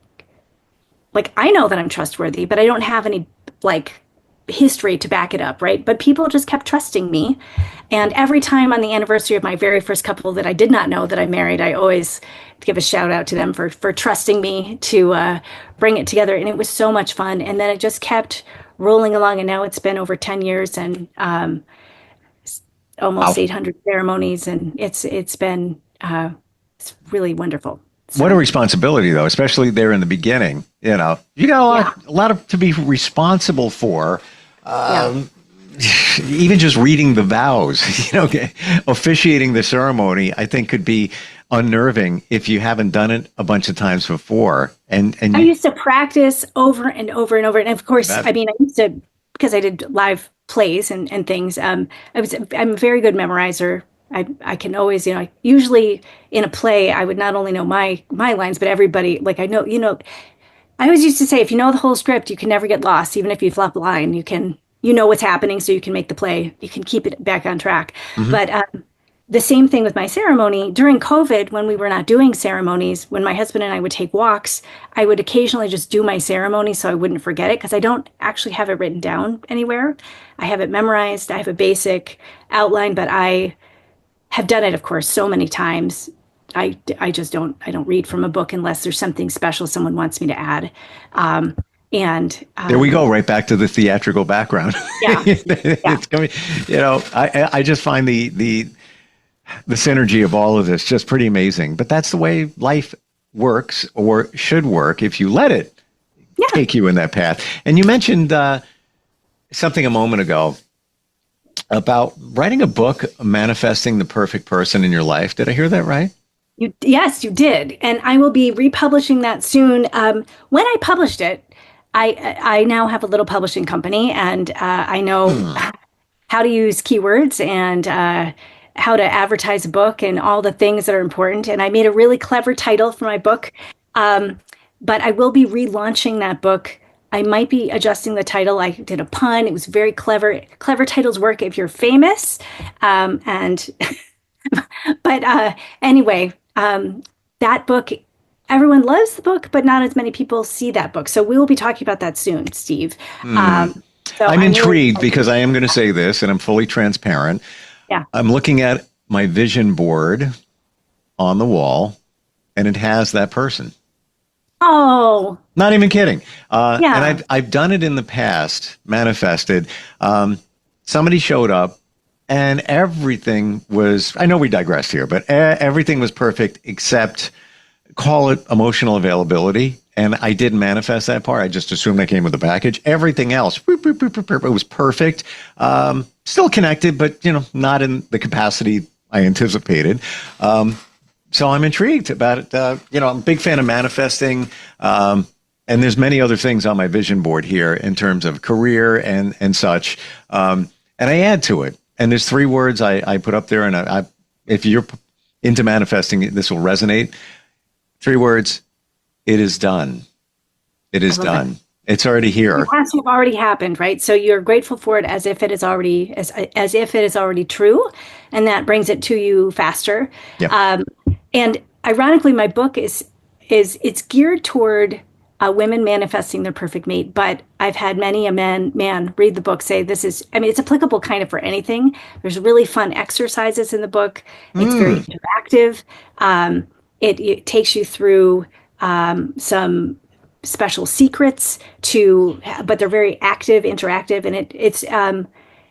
like, I know that I'm trustworthy, but I don't have any, like, history to back it up, right? But people just kept trusting me. And every time on the anniversary of my very first couple that I did not know that I married, I always give a shout out to them for trusting me to bring it together. And it was so much fun. And then it just kept rolling along. And now it's been over 10 years and almost 800 ceremonies. And it's been it's really wonderful. So, what a responsibility, though, especially there in the beginning. You got a lot to be responsible for. Even just reading the vows, officiating the ceremony, I think could be unnerving if you haven't done it a bunch of times before. And I used to practice over and over and over. And of course, I used to, because I did live plays and things. I'm a very good memorizer. I can always, usually in a play, I would not only know my lines, but everybody, like I know, I always used to say, if you know the whole script, you can never get lost. Even if you flop a line, you know what's happening, so you can make the play, you can keep it back on track. Mm-hmm. But the same thing with my ceremony. During COVID, when we were not doing ceremonies, when my husband and I would take walks, I would occasionally just do my ceremony so I wouldn't forget it, because I don't actually have it written down anywhere. I have it memorized. I have a basic outline, but I have done it, of course, so many times. I don't read from a book unless there's something special someone wants me to add. There we go, right back to the theatrical background. Yeah. It's coming, I just find the synergy of all of this just pretty amazing. But that's the way life works, or should work, if you let it take you in that path. And you mentioned something a moment ago about writing a book, manifesting the perfect person in your life. Did I hear that right? Yes, you did. And I will be republishing that soon. When I published it, I now have a little publishing company, and I know how to use keywords and how to advertise a book and all the things that are important. And I made a really clever title for my book. But I will be relaunching that book. I might be adjusting the title. I did a pun. It was very clever. Clever titles work if you're famous. But anyway, that book, everyone loves the book, but not as many people see that book. So we will be talking about that soon, Steve. So I'm intrigued really, because I am going to say this, and I'm fully transparent. yeah. I'm looking at my vision board on the wall, and it has that person. Oh, Not even kidding. yeah. And I've done it in the past, manifested. Somebody showed up, and everything was, I know we digressed here, but everything was perfect except, call it emotional availability. And I didn't manifest that part. I just assumed that came with the package. Everything else, it was perfect. Still connected, but not in the capacity I anticipated. So I'm intrigued about it. I'm a big fan of manifesting. And there's many other things on my vision board here in terms of career and such. And I add to it. And there's 3 words I put up there. And if you're into manifesting, this will resonate. 3 words. It is done. It is done. It's already here. It has to have already happened, right? So you're grateful for it as if it is already as if it is already true, and that brings it to you faster. Yeah. And ironically, my book it's geared toward women manifesting their perfect mate. But I've had many a man read the book, say this is. I mean, it's applicable kind of for anything. There's really fun exercises in the book. It's very interactive. It takes you through some special secrets but they're very active, interactive, and it's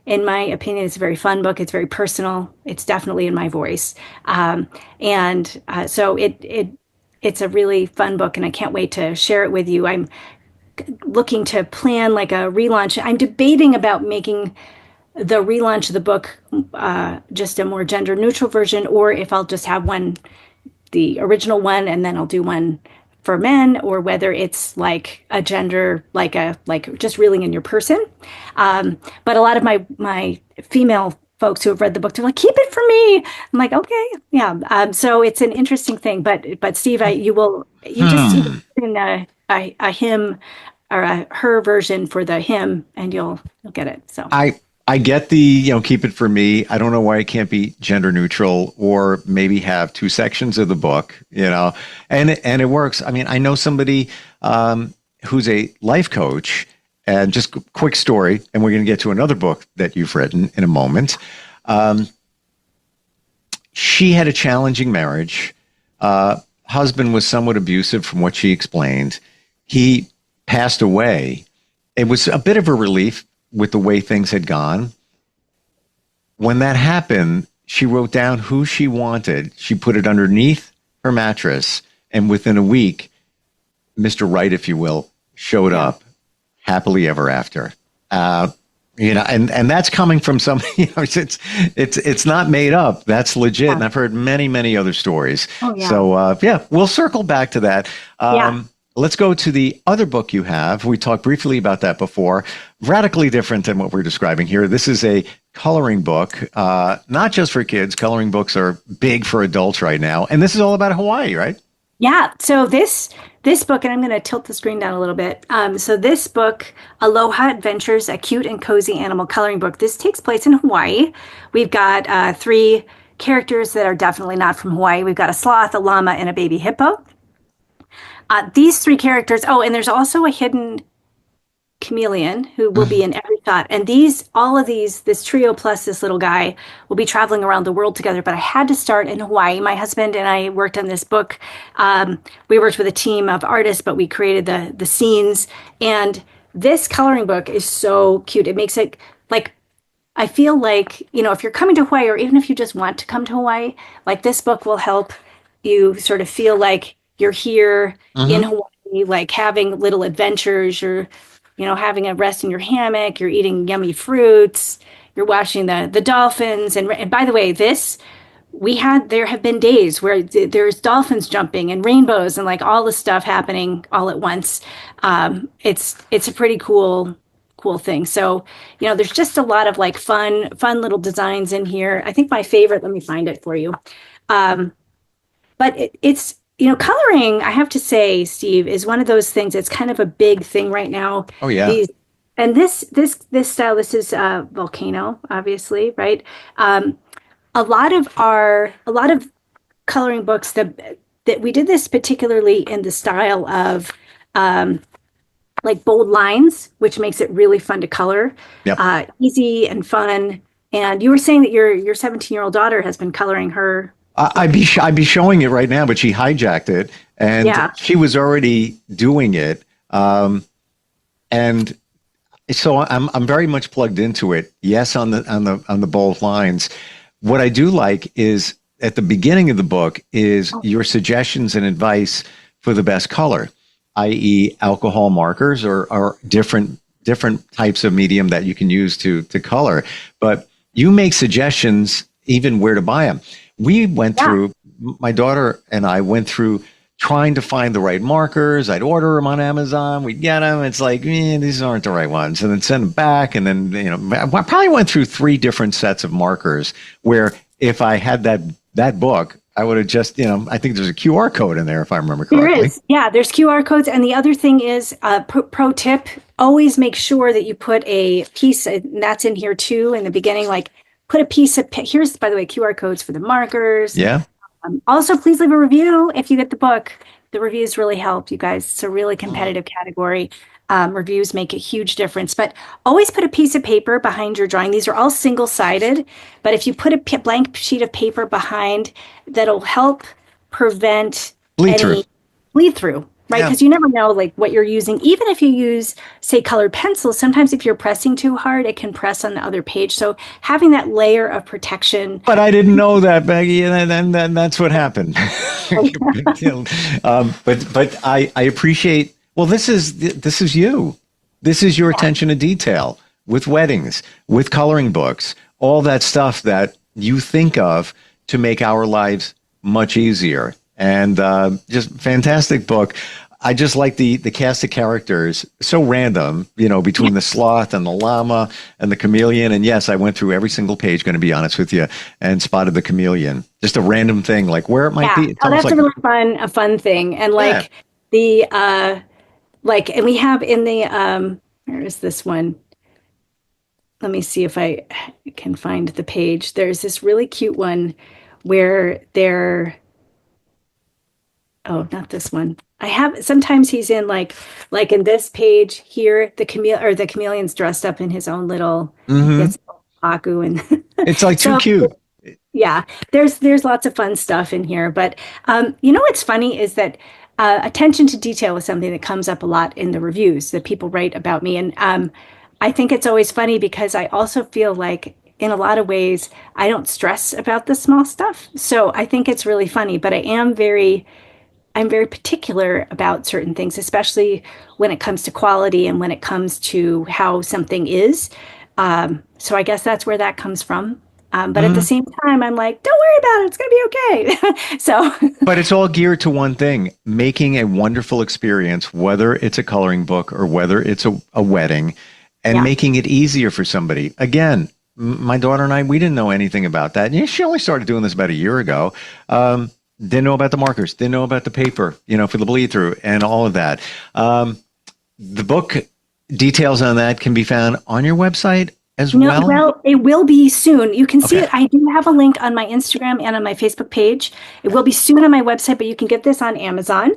in my opinion, it's a very fun book. It's very personal. It's definitely in my voice, so it's a really fun book, and I can't wait to share it with you. I'm looking to plan like a relaunch. I'm debating about making the relaunch of the book just a more gender neutral version, or if I'll just have the original one, and then I'll do one for men, or whether it's like a gender, like just reeling in your person. But a lot of my female folks who have read the book, they're like, keep it for me. I'm like, okay, yeah. So it's an interesting thing. But Steve, you just put in a him or a her version for the him, and you'll get it. So I get the, keep it for me. I don't know why it can't be gender neutral, or maybe have 2 sections of the book, and it works. I mean, I know somebody who's a life coach, and just quick story, and we're going to get to another book that you've written in a moment. She had a challenging marriage. Husband was somewhat abusive from what she explained. He passed away. It was a bit of a relief with the way things had gone. When that happened, she wrote down who she wanted. She put it underneath her mattress, and within a week, Mr. Right, if you will, showed up happily ever after. And that's coming from some, it's not made up. That's legit. Yeah. And I've heard many, many other stories. Oh, yeah. So we'll circle back to that. Let's go to the other book you have. We talked briefly about that before. Radically different than what we're describing here. This is a coloring book, not just for kids. Coloring books are big for adults right now. And this is all about Hawaii, right? Yeah. So this book, and I'm going to tilt the screen down a little bit. So this book, Aloha Adventures, a cute and cozy animal coloring book. This takes place in Hawaii. We've got 3 characters that are definitely not from Hawaii. We've got a sloth, a llama, and a baby hippo. These 3 characters. Oh, and there's also a hidden chameleon who will be in every shot. And this trio plus this little guy will be traveling around the world together. But I had to start in Hawaii. My husband and I worked on this book. We worked with a team of artists, but we created the scenes. And this coloring book is so cute. It makes it like, I feel like, if you're coming to Hawaii, or even if you just want to come to Hawaii, like this book will help you sort of feel like you're here in Hawaii, like having little adventures. You're, having a rest in your hammock. You're eating yummy fruits. You're watching the dolphins. And by the way, there have been days where there's dolphins jumping and rainbows and like all the stuff happening all at once. It's a pretty cool thing. So, there's just a lot of like fun little designs in here. I think my favorite, let me find it for you. But it's, coloring, I have to say, Steve, is one of those things that's kind of a big thing right now. Oh, yeah. This style, this is Volcano, obviously, right? A lot of coloring books, that we did this particularly in the style of like bold lines, which makes it really fun to color. Yep. Easy and fun. And you were saying that your 17-year-old daughter has been coloring her. I'd be showing it right now, but she hijacked it, and she was already doing it. And so I'm very much plugged into it. Yes, on the bold lines. What I do like is at the beginning of the book is your suggestions and advice for the best color, i.e., alcohol markers or different types of medium that you can use to color. But you make suggestions even where to buy them. We went through, my daughter and I went through trying to find the right markers. I'd order them on Amazon. We'd get them. It's like, these aren't the right ones. And then send them back. And then, I probably went through 3 different sets of markers where if I had that book, I would have just, I think there's a QR code in there, if I remember correctly. There is. Yeah, there's QR codes. And the other thing is, pro tip, always make sure that you put a piece, and that's in here too, in the beginning, like put a piece of, here's, by the way, QR codes for the markers. Yeah. Also, please leave a review if you get the book. The reviews really help, you guys. It's a really competitive category. Reviews make a huge difference. But always put a piece of paper behind your drawing. These are all single-sided. But if you put a blank sheet of paper behind, that'll help prevent bleed through, right? Because you never know like what you're using. Even if you use, say, colored pencils, sometimes if you're pressing too hard, it can press on the other page. So having that layer of protection. But I didn't know that, Becky, and that's what happened. But I appreciate. Well, this is you. This is your attention to detail with weddings, with coloring books, all that stuff that you think of to make our lives much easier. And just fantastic book. I just like the cast of characters, so random, between the sloth and the llama and the chameleon. And yes, I went through every single page, going to be honest with you, and spotted the chameleon. Just a random thing, like where it might be. That's like, a really fun thing. And like and we have in the, where is this one? Let me see if I can find the page. There's this really cute one where not this one. Sometimes he's in like in this page here, the chameleon's dressed up in his own little Aku, and it's like too cute. Yeah, there's lots of fun stuff in here. But what's funny is that attention to detail is something that comes up a lot in the reviews that people write about me. And I think it's always funny because I also feel like in a lot of ways, I don't stress about the small stuff. So I think it's really funny, but I'm very particular about certain things, especially when it comes to quality and when it comes to how something is. So I guess that's where that comes from. But at the same time, I'm like, don't worry about it. It's going to be okay. So, but it's all geared to one thing, making a wonderful experience, whether it's a coloring book or whether it's a wedding, and making it easier for somebody. Again, my daughter and I, we didn't know anything about that. She only started doing this about a year ago. Didn't know about the markers, didn't know about the paper, for the bleed through and all of that. The book details on that can be found on your website as well? Well, it will be soon. You can see it. I do have a link on my Instagram and on my Facebook page. It will be soon on my website, but you can get this on Amazon.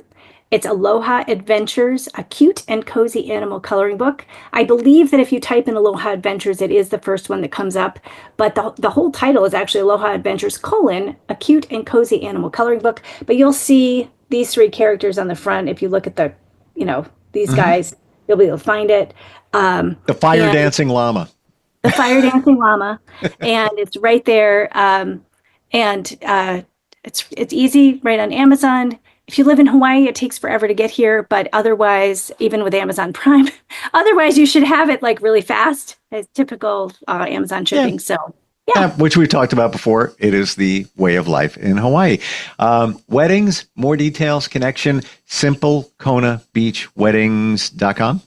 It's Aloha Adventures, a cute and cozy animal coloring book. I believe that if you type in Aloha Adventures, it is the first one that comes up. But the whole title is actually Aloha Adventures, a cute and cozy animal coloring book. But you'll see these 3 characters on the front. If you look at these guys, you'll be able to find it. The fire dancing llama. The fire dancing llama. And it's right there. It's easy right on Amazon. If you live in Hawaii, it takes forever to get here, but otherwise, even with Amazon Prime, otherwise you should have it like really fast. It's typical Amazon shipping. So, which we talked about before. It is the way of life in Hawaii. Weddings, more details, connection, simplekonabeachweddings.com.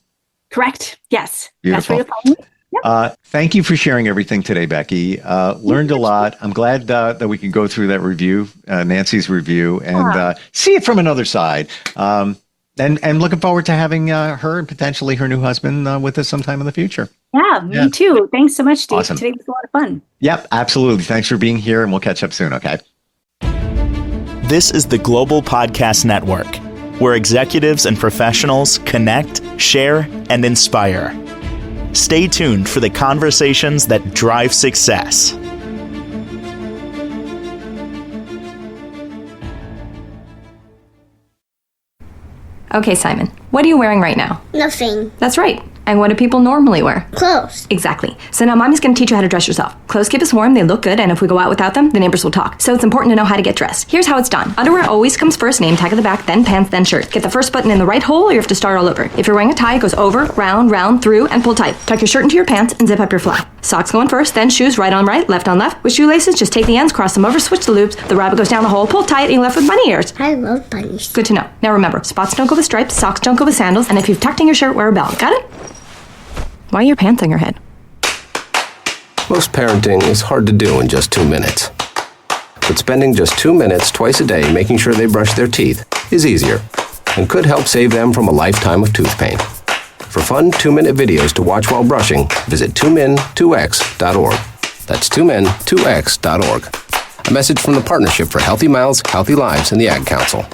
Correct. Yes. Beautiful. That's where you'll find me. Yep. Thank you for sharing everything today, Becky. Learned a lot. I'm glad that we can go through that review, Nancy's review, and see it from another side. And looking forward to having her and potentially her new husband with us sometime in the future. Yeah, me too. Thanks so much, Steve. Awesome. Today was a lot of fun. Yep, absolutely. Thanks for being here, and we'll catch up soon, okay? This is the Global Podcast Network, where executives and professionals connect, share, and inspire. Stay tuned for the conversations that drive success. Okay, Simon, what are you wearing right now? Nothing. That's right. And what do people normally wear? Clothes. Exactly. So now Mommy's going to teach you how to dress yourself. Clothes keep us warm, they look good, and if we go out without them, the neighbors will talk. So it's important to know how to get dressed. Here's how it's done. Underwear always comes first, name tag at the back, then pants, then shirt. Get the first button in the right hole or you have to start all over. If you're wearing a tie, it goes over, round, round, through, and pull tight. Tuck your shirt into your pants and zip up your fly. Socks going first, then shoes right on right, left on left. With shoelaces, just take the ends, cross them over, switch the loops. The rabbit goes down the hole, pull tight, and you're left with bunny ears. I love bunnies. Good to know. Now remember, spots don't go with stripes, socks don't go with sandals, and if you've tucked in your shirt, wear a belt. Got it? Why are your pants on your head? Most parenting is hard to do in just 2 minutes. But spending just 2 minutes twice a day making sure they brush their teeth is easier and could help save them from a lifetime of tooth pain. For fun 2-minute videos to watch while brushing, visit 2min2x.org. That's 2min2x.org. A message from the Partnership for Healthy Mouths, Healthy Lives, and the Ad Council.